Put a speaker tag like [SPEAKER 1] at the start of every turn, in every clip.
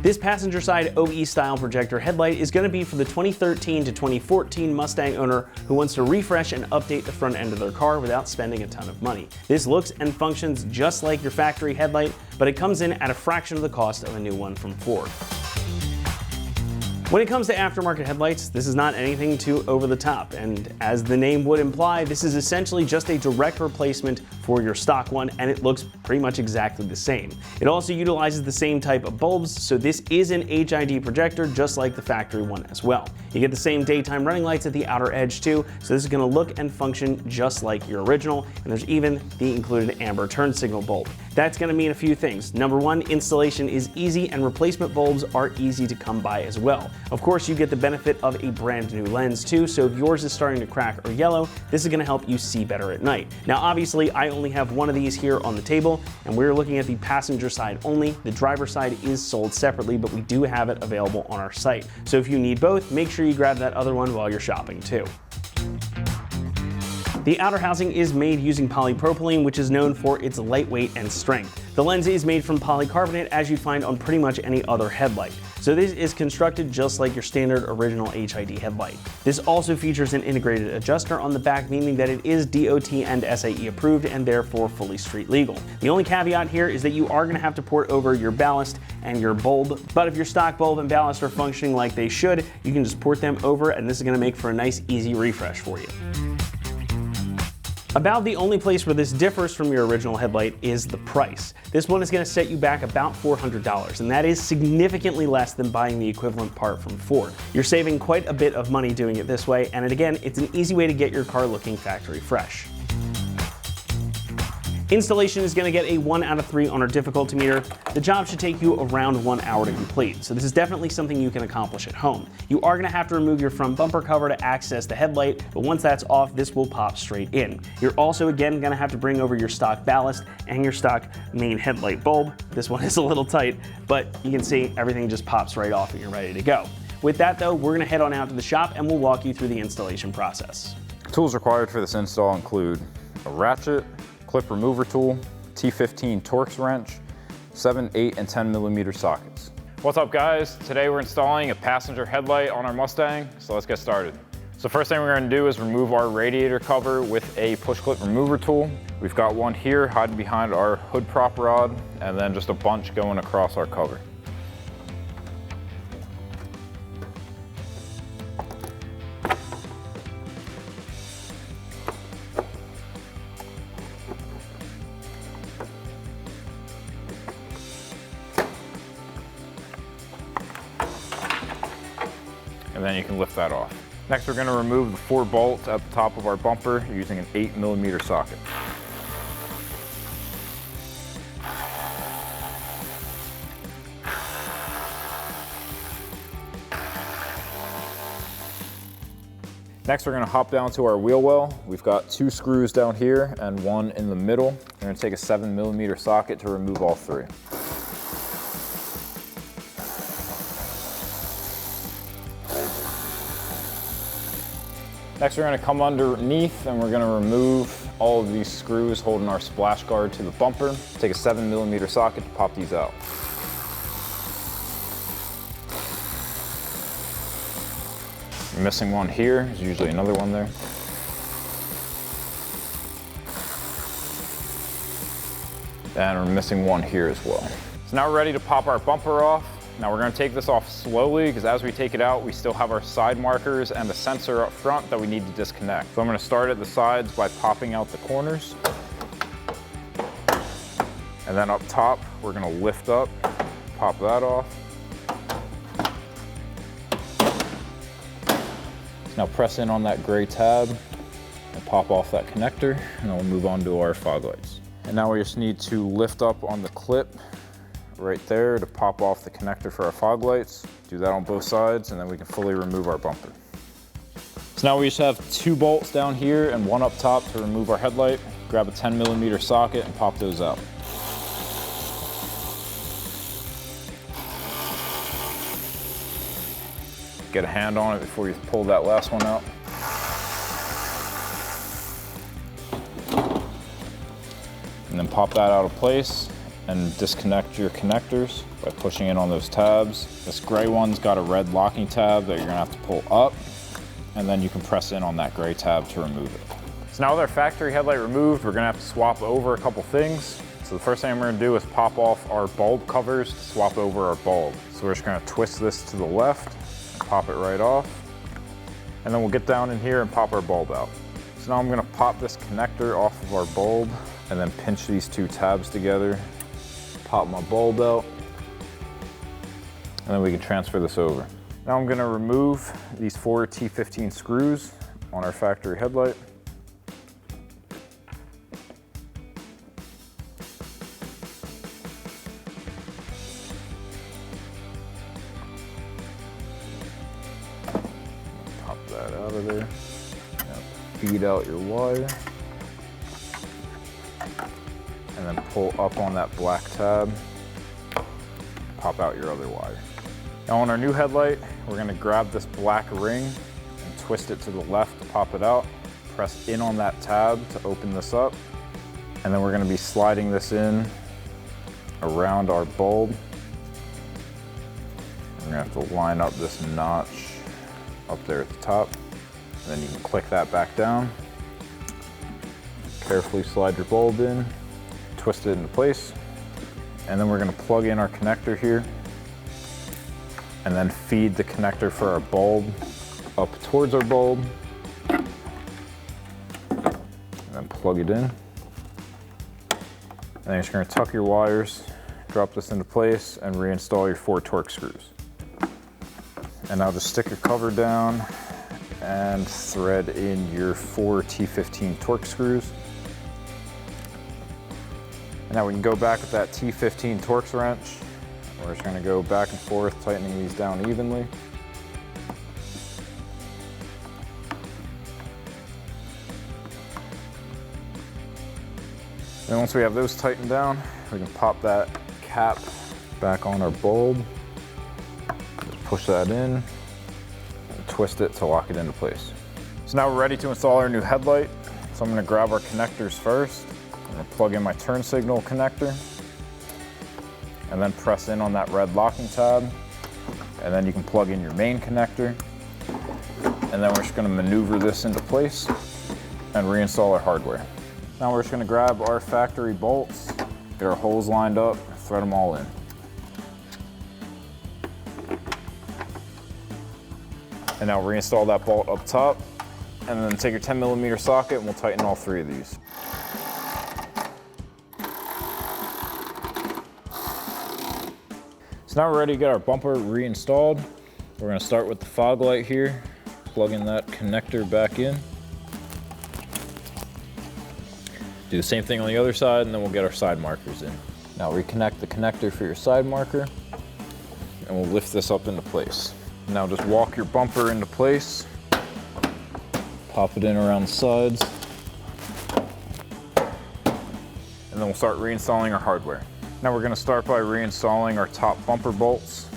[SPEAKER 1] This passenger side OE style projector headlight is going to be for the 2013 to 2014 Mustang owner who wants to refresh and update the front end of their car without spending a ton of money. This looks and functions just like your factory headlight, but it comes in at a fraction of the cost of a new one from Ford. When it comes to aftermarket headlights, this is not anything too over the top, and as the name would imply, this is essentially just a direct replacement for your stock one, and it looks pretty much exactly the same. It also utilizes the same type of bulbs, so this is an HID projector just like the factory one as well. You get the same daytime running lights at the outer edge too, so this is going to look and function just like your original, and there's even the included amber turn signal bulb. That's going to mean a few things. Number one, installation is easy and replacement bulbs are easy to come by as well. Of course, you get the benefit of a brand new lens too, so if yours is starting to crack or yellow, this is going to help you see better at night. Now obviously I only have one of these here on the table, and we're looking at the passenger side only. The driver side is sold separately, but we do have it available on our site. So if you need both, make sure you grab that other one while you're shopping too. The outer housing is made using polypropylene, which is known for its lightweight and strength. The lens is made from polycarbonate, as you'd find on pretty much any other headlight. So this is constructed just like your standard original HID headlight. This also features an integrated adjuster on the back, meaning that it is DOT and SAE approved and therefore fully street legal. The only caveat here is that you are going to have to port over your ballast and your bulb, but if your stock bulb and ballast are functioning like they should, you can just port them over, and this is going to make for a nice easy refresh for you. About the only place where this differs from your original headlight is the price. This one is going to set you back about $400, and that is significantly less than buying the equivalent part from Ford. You're saving quite a bit of money doing it this way, and again, it's an easy way to get your car looking factory fresh. Installation is going to get a 1 out of 3 on our difficulty meter. The job should take you around 1 hour to complete, so this is definitely something you can accomplish at home. You are going to have to remove your front bumper cover to access the headlight, but once that's off, this will pop straight in. You're also again going to have to bring over your stock ballast and your stock main headlight bulb. This one is a little tight, but you can see everything just pops right off and you're ready to go. With that though, we're going to head on out to the shop and we'll walk you through the installation process.
[SPEAKER 2] Tools required for this install include a ratchet, clip remover tool, T15 Torx wrench, 7, 8, and 10 millimeter sockets.
[SPEAKER 3] What's up guys? Today we're installing a passenger headlight on our Mustang, so let's get started. So first thing we're going to do is remove our radiator cover with a push clip remover tool. We've got one here hiding behind our hood prop rod, and then just a bunch going across our cover. And then you can lift that off. Next, we're going to remove the 4 bolts at the top of our bumper using an 8 millimeter socket. Next, we're going to hop down to our wheel well. We've got 2 screws down here and 1 in the middle. We're going to take a 7 millimeter socket to remove all 3. Next, we're going to come underneath and we're going to remove all of these screws holding our splash guard to the bumper. Take a 7 millimeter socket to pop these out. We're missing one here. There's usually another one there. And we're missing one here as well. So now we're ready to pop our bumper off. Now we're going to take this off slowly because as we take it out, we still have our side markers and the sensor up front that we need to disconnect. So I'm going to start at the sides by popping out the corners. And then up top, we're going to lift up, pop that off. Now press in on that gray tab and pop off that connector, and then we'll move on to our fog lights. And now we just need to lift up on the clip right there to pop off the connector for our fog lights. Do that on both sides, and then we can fully remove our bumper. So now we just have 2 bolts down here and 1 up top to remove our headlight. Grab a 10 millimeter socket and pop those out. Get a hand on it before you pull that last one out. And then pop that out of place. and disconnect your connectors by pushing in on those tabs. This gray one's got a red locking tab that you're gonna have to pull up, and then you can press in on that gray tab to remove it. So now with our factory headlight removed, we're gonna have to swap over a couple things. So the first thing I'm gonna do is pop off our bulb covers to swap over our bulb. So we're just gonna twist this to the left, and pop it right off, and then we'll get down in here and pop our bulb out. So now I'm gonna pop this connector off of our bulb and then pinch these two tabs together, pop my bulb out, and then we can transfer this over. Now I'm gonna remove these 4 T15 screws on our factory headlight. Pop that out of there. Now feed out your wire. And then pull up on that black tab, pop out your other wire. Now on our new headlight, we're gonna grab this black ring and twist it to the left to pop it out, press in on that tab to open this up, and then we're gonna be sliding this in around our bulb. We're gonna have to line up this notch up there at the top, and then you can click that back down. Carefully slide your bulb in, twist it into place, and then we're going to plug in our connector here and then feed the connector for our bulb up towards our bulb and then plug it in. And then you're just going to tuck your wires, drop this into place, and reinstall your 4 Torx screws. And now just stick your cover down and thread in your 4 T15 Torx screws. And now we can go back with that T15 Torx wrench. We're just gonna go back and forth, tightening these down evenly. And once we have those tightened down, we can pop that cap back on our bulb. Just push that in and twist it to lock it into place. So now we're ready to install our new headlight. So I'm gonna grab our connectors first. I'm gonna plug in my turn signal connector and then press in on that red locking tab. And then you can plug in your main connector. And then we're just gonna maneuver this into place and reinstall our hardware. Now we're just gonna grab our factory bolts, get our holes lined up, thread them all in. And now reinstall that bolt up top, and then take your 10mm socket and we'll tighten all 3 of these. So now we're ready to get our bumper reinstalled. We're gonna start with the fog light here, plug in that connector back in. Do the same thing on the other side, and then we'll get our side markers in. Now reconnect the connector for your side marker, and we'll lift this up into place. Now just walk your bumper into place, pop it in around the sides, and then we'll start reinstalling our hardware. Now we're gonna start by reinstalling our top bumper bolts.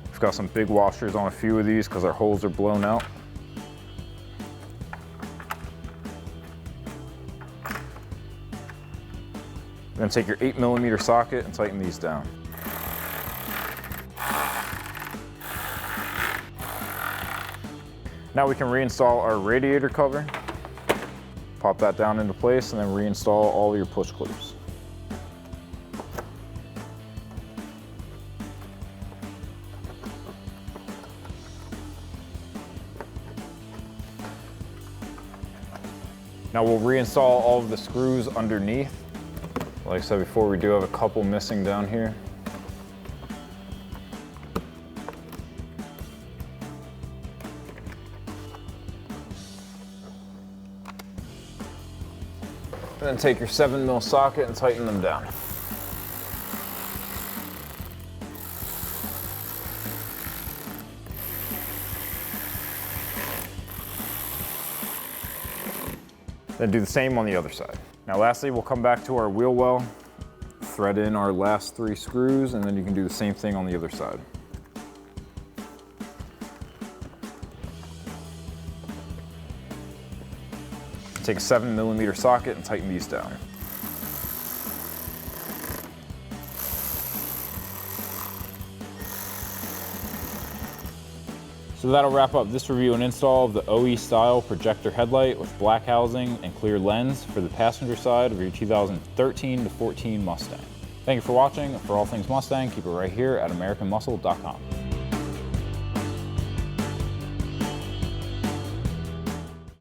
[SPEAKER 3] We've got some big washers on a few of these because our holes are blown out. We're gonna take your 8mm socket and tighten these down. Now we can reinstall our radiator cover. Pop that down into place and then reinstall all your push clips. Now we'll reinstall all of the screws underneath. Like I said before, we do have a couple missing down here. And then take your 7mm socket and tighten them down. Then do the same on the other side. Now lastly, we'll come back to our wheel well, thread in our last 3 screws, and then you can do the same thing on the other side. Take a 7mm socket and tighten these down. So that'll wrap up this review and install of the OE style projector headlight with black housing and clear lens for the passenger side of your 2013 to 14 Mustang. Thank you for watching. For all things Mustang, keep it right here at AmericanMuscle.com.